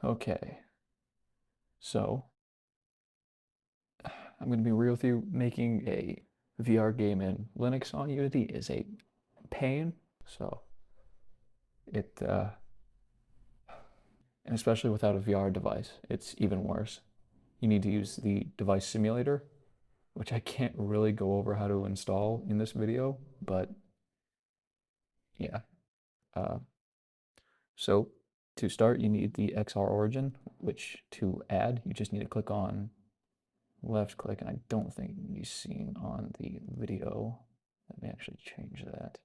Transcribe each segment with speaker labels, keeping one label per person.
Speaker 1: Okay, so I'm going to be real with you. Making a VR game in Linux on Unity is a pain. So it, and especially without a VR device, it's even worse. You need to use the device simulator, which I can't really go over how to install in this video, but yeah. Uh, so to start, you need the XR origin, which to add, you just need to click on left click, and I don't think it can be seen on the video. Let me actually change that.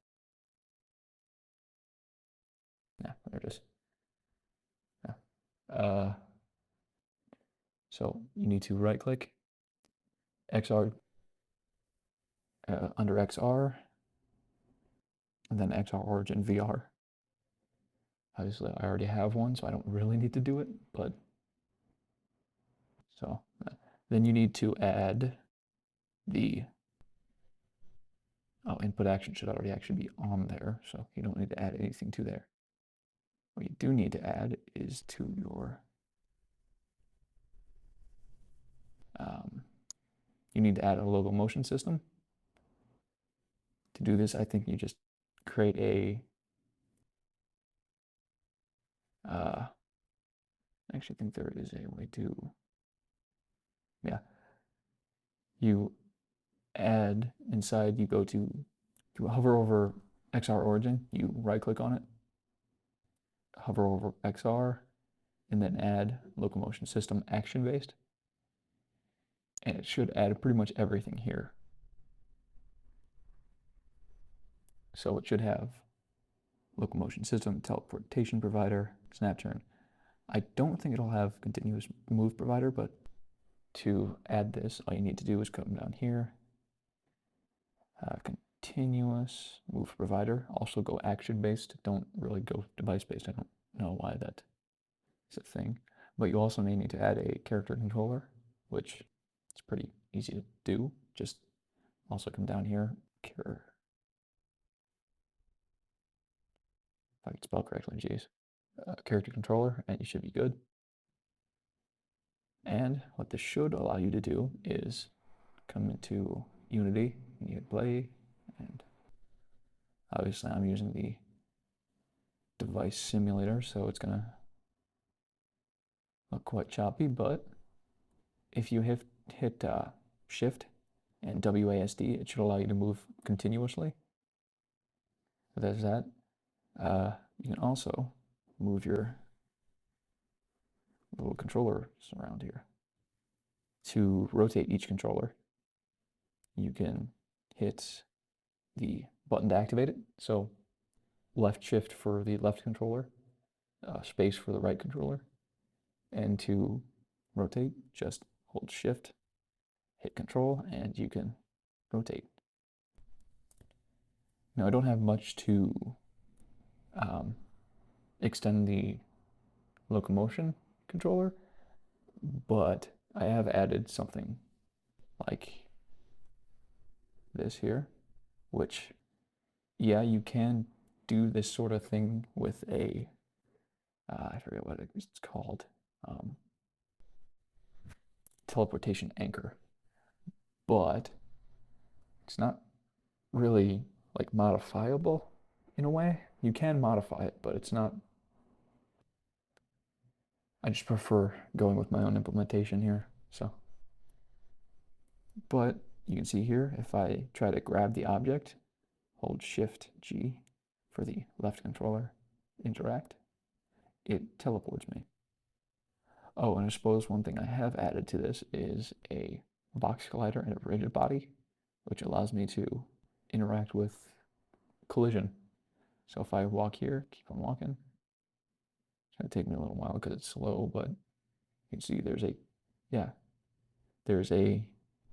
Speaker 1: Yeah, there it is. Yeah. So you need to right click XR under XR, and then XR origin VR. Obviously, I already have one, so I don't really need to do it, but so then you need to add the input action should already actually be on there, so you don't need to add anything to there. What you do need to add is to your you need to add a local motion system. To do this, I think you just create a I actually think there is a way to, yeah, you add inside, you go to hover over XR origin, you right click on it, hover over XR, and then add locomotion system action based. And it should add pretty much everything here. So it should have locomotion system, teleportation provider, snap turn. I don't think it'll have continuous move provider, but to add this, all you need to do is come down here, continuous move provider. Also go action based. Don't really go device based. I don't know why that is a thing. But you also may need to add a character controller, which is pretty easy to do. Just also come down here, if I can spell correctly, geez. Character controller, and you should be good. And what this should allow you to do is come into Unity, and you hit play, and obviously I'm using the device simulator, so it's gonna look quite choppy, but if you hit Shift and WASD, it should allow you to move continuously. So there's that. You can also move your little controllers around here. To rotate each controller, you can hit the button to activate it. So left shift for the left controller, space for the right controller. And to rotate, just hold shift, hit control, and you can rotate. Now I don't have much to extend the locomotion controller, but I have added something like this here, which, yeah, you can do this sort of thing with a, I forget what it's called, teleportation anchor, but it's not really like modifiable in a way. You can modify it, but it's not. I just prefer going with my own implementation here. So, but you can see here, if I try to grab the object, hold Shift G for the left controller, interact, it teleports me. Oh, and I suppose one thing I have added to this is a box collider and a rigid body, which allows me to interact with collision. So if I walk here, keep on walking, it's going to take me a little while because it's slow, but you can see there's a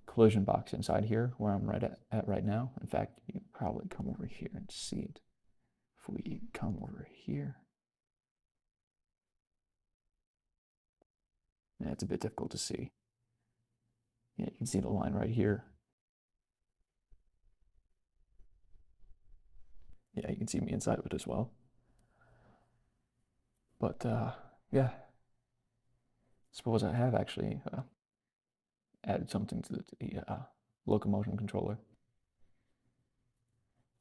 Speaker 1: collision box inside here where I'm at right now. In fact, you can probably come over here and see it. If we come over here, yeah, it's a bit difficult to see. Yeah, you can see the line right here. Yeah, you can see me inside of it as well. But yeah, suppose I have actually added something to the locomotion controller.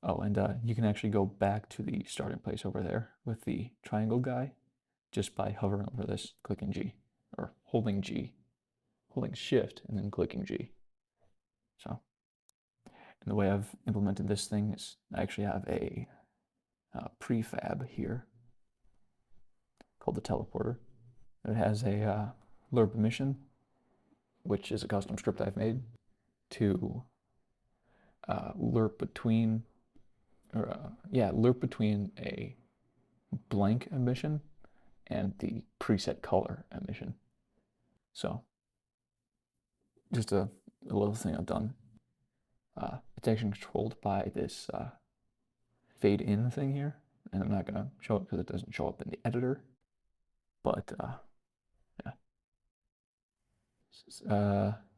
Speaker 1: Oh, and you can actually go back to the starting place over there with the triangle guy just by hovering over this, clicking G, or holding G, holding Shift, and then clicking G. So, and the way I've implemented this thing is I actually have a prefab here called the teleporter. It has a lerp emission, which is a custom script I've made to lerp between, lerp between a blank emission and the preset color emission. So just a little thing I've done. It's actually controlled by this fade in thing here, and I'm not going to show it because it doesn't show up in the editor, but yeah.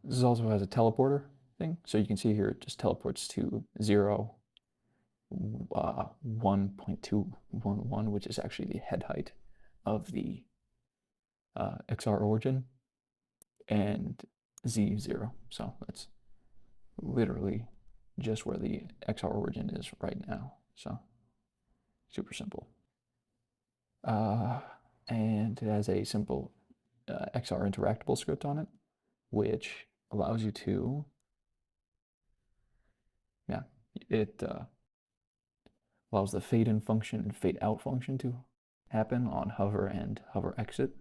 Speaker 1: This also has a teleporter thing, so you can see here it just teleports to 0, 1.211, which is actually the head height of the XR origin, and Z0. So that's literally just where the XR origin is right now. So super simple. And it has a simple XR interactable script on it, which allows you to, it allows the fade in function and fade out function to happen on hover and hover exit.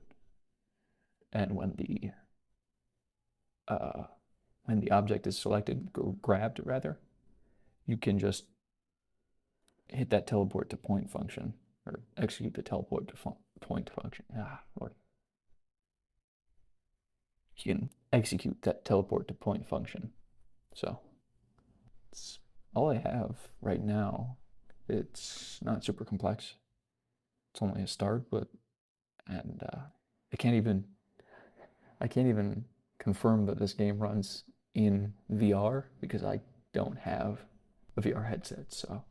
Speaker 1: And when the object is selected, grabbed rather, you can just hit that teleport to point function, or execute the teleport to point function. Lord. You can execute that teleport to point function. So it's all I have right now. It's not super complex. It's only a start, but I can't even confirm that this game runs in VR because I don't have a VR headset. So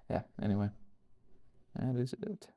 Speaker 1: yeah, anyway, that is it.